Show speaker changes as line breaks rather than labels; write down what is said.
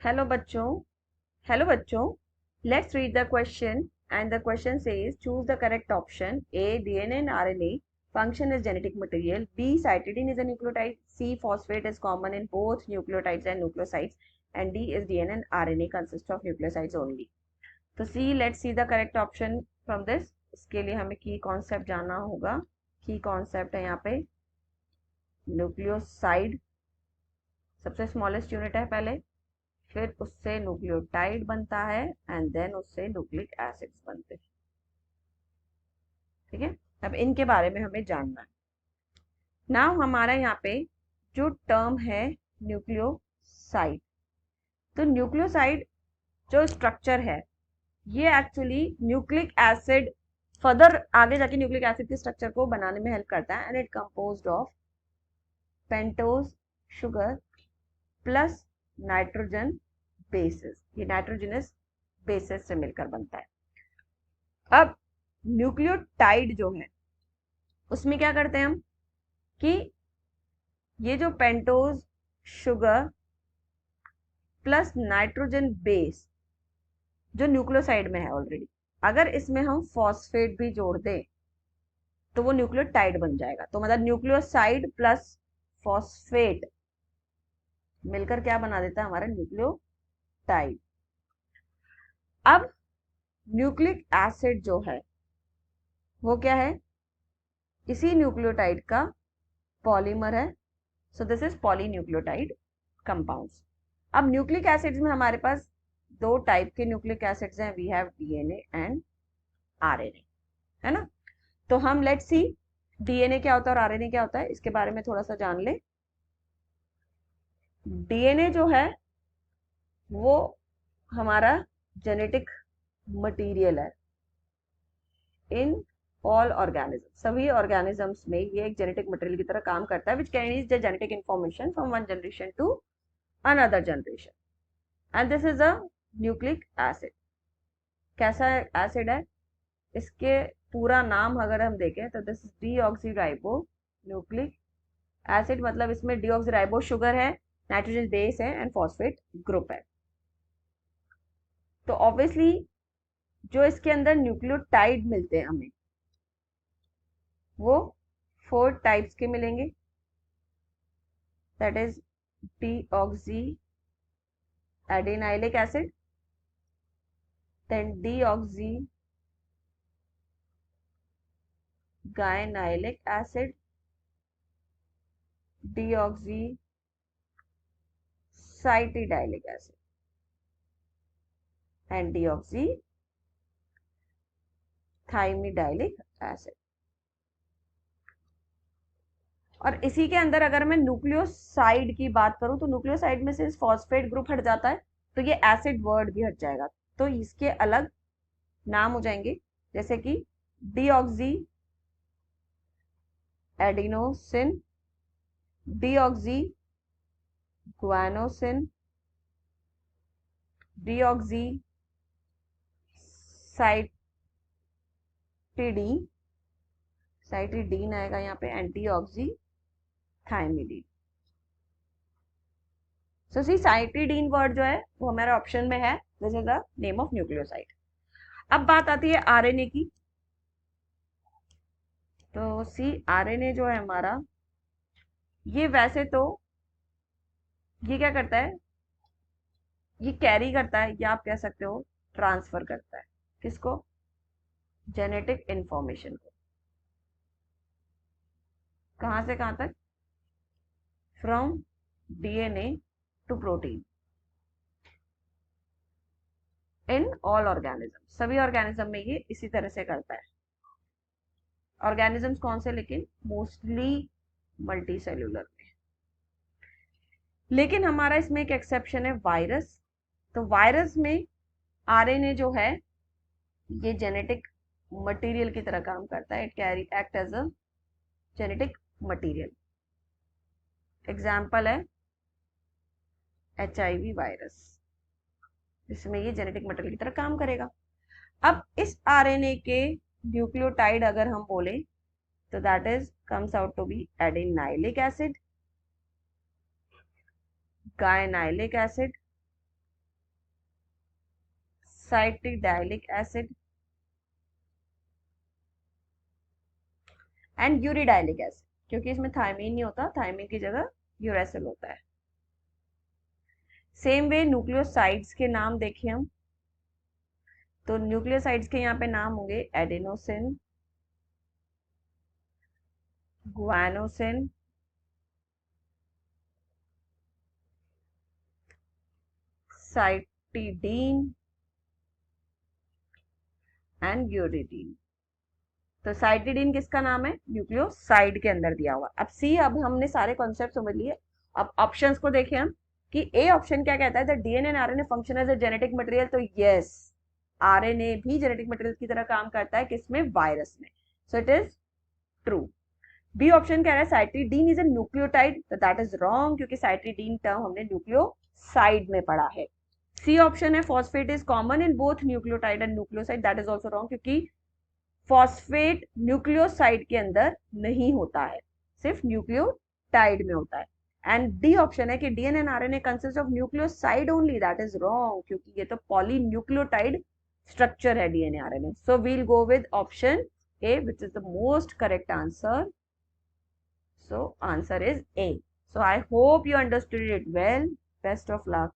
Hello बच्चों hello बच्चों let's read the question and the question says choose the correct option A DNA and RNA function is genetic material, b cytidine is a nucleotide, c phosphate is common in both nucleotides and nucleosides, and d is dna and rna consist of nucleosides only. तो see let's see the correct option from this. इसके लिए हमें की concept जानना होगा. की concept है यहाँ पे न्यूक्लियोसाइड, सबसे स्मॉलेस्ट यूनिट है पहले, फिर उससे न्यूक्लियोटाइड बनता है एंड देन उससे न्यूक्लिक एसिड्स बनते हैं. ठीक है, अब इनके बारे में हमें जानना है. नाउ हमारा यहाँ पे जो टर्म है न्यूक्लियोसाइड, तो न्यूक्लियोसाइड जो स्ट्रक्चर है ये एक्चुअली न्यूक्लिक एसिड फर्दर आगे जाके न्यूक्लिक एसिड के स्ट्रक्चर को बनाने में हेल्प करता है. And it composed of pentose sugar plus nitrogen bases. ये नाइट्रोजनस बेसिस से मिलकर बनता है. अब न्यूक्लियोटाइड जो है उसमें क्या करते हैं हम कि ये जो pentose sugar plus nitrogen base जो न्यूक्लियोसाइड में है ऑलरेडी, अगर इसमें हम फॉस्फेट भी जोड़ दें तो वो न्यूक्लियोटाइड बन जाएगा. तो मतलब न्यूक्लियोसाइड प्लस फॉस्फेट मिलकर क्या बना देता है हमारा न्यूक्लियोटाइड. अब न्यूक्लिक एसिड जो है वो क्या है, इसी न्यूक्लियोटाइड का पॉलीमर है. So this is polynucleotide compounds. अब न्यूक्लिक एसिड्स में हमारे पास दो टाइप के न्यूक्लिक एसिड्स हैं. We have DNA and RNA, है ना. तो हम लेट्स सी डीएनए क्या होता है और आरएनए क्या होता है, इसके बारे में थोड़ा सा जान ले. डीएनए जो है वो हमारा जेनेटिक मटेरियल है इन ऑल ऑर्गेनिज्म. सभी ऑर्गेनिजम्स में ये एक जेनेटिक मटेरियल की तरह काम करता है, which carries the genetic information from one generation to another generation. And this is a nucleic acid. कैसा एसिड है, इसके पूरा नाम अगर हम देखें तो this is deoxyribo nucleic acid. मतलब इसमें डीऑक्सीराइबो शुगर है, नाइट्रोजन बेस है एंड फॉस्फेट ग्रुप है. तो ऑब्वियसली जो इसके अंदर न्यूक्लियोटाइड मिलते हैं हमें वो 4 टाइप्स के मिलेंगे. That is deoxy adenylic acid, then deoxy guanylic acid, deoxy cytidylic acid and deoxy thymidylic acid. और इसी के अंदर अगर मैं न्यूक्लियोसाइड की बात करूं तो न्यूक्लियोसाइड में से फॉस्फेट ग्रुप हट जाता है तो ये एसिड वर्ड भी हट जाएगा. तो इसके अलग नाम हो जाएंगे, जैसे कि deoxy adenosine, deoxy guanosine, deoxy cytidine, cytidine आएगा यहाँ पे, and deoxy thymidine. So C cytidine word जो है वो हमारे ऑप्शन में है. This is the name of nucleoside. अब बात आती है आरएनए की. तो सी आरएनए जो है हमारा, ये वैसे तो ये क्या करता है, ये कैरी करता है या आप कह सकते हो ट्रांसफर करता है. किसको, जेनेटिक इंफॉर्मेशन को. कहां से कहां तक, from DNA to protein in all organism. सभी ऑर्गेनिज्म में ये इसी तरह से करता है. ऑर्गेनिजम्स कौन से, लेकिन मोस्टली मल्टी सेल्यूलर में. लेकिन हमारा इसमें एक एक्सेप्शन है, वायरस. तो वायरस में आरएनए जो है ये जेनेटिक मटेरियल की तरह काम करता है. It carry act as a genetic material. Example है एचआईवी वायरस, जिसमें ये जेनेटिक मटेरियल की तरह काम करेगा. अब इस आरएनए के न्यूक्लियोटाइड अगर हम बोले तो that is comes out to be adenylic acid, guanylic acid, cytidylic acid and uridylic acid, क्योंकि इसमें थायमीन नहीं होता, थायमीन की जगह यूरेसिल होता है। सेम वे न्यूक्लियोसाइड्स के नाम देखें हम, तो न्यूक्लियोसाइड्स के यहाँ पे नाम होंगे adenosine, guanosine, cytidine and uridine. तो साइटिडीन किसका नाम है? न्यूक्लियोसाइड के अंदर दिया हुआ। अब सी, अब हमने सारे कॉन्सेप्ट समझ लिए। अब ऑप्शंस को देखें हम कि ए ऑप्शन क्या कहता है, the DNA and RNA function as a genetic material. तो यस, आरएनए भी जेनेटिक मटेरियल की तरह काम करता है, किसमें? वायरस में। So it is true. B option कह रहा है साइटिडीन इज अ न्यूक्लियोटाइड, तो दैट इज रॉन्ग, क्योंकि साइटिडीन टर्म हमने न्यूक्लियोसाइड में पढ़ा है। सी ऑप्शन है phosphate is common in both nucleotide and nucleoside, that is also wrong, क्योंकि फॉस्फेट न्यूक्लियोसाइड के अंदर नहीं होता है, सिर्फ न्यूक्लियोटाइड में होता है। एंड डी ऑप्शन है कि DNA and RNA consist of nucleoside only, that is wrong, क्योंकि ये तो पॉलीन्यूक्लियोटाइड स्ट्रक्चर है DNA RNA. So we'll go with option A which is the most correct answer. So answer is A. So I hope you understood it well. Best of luck.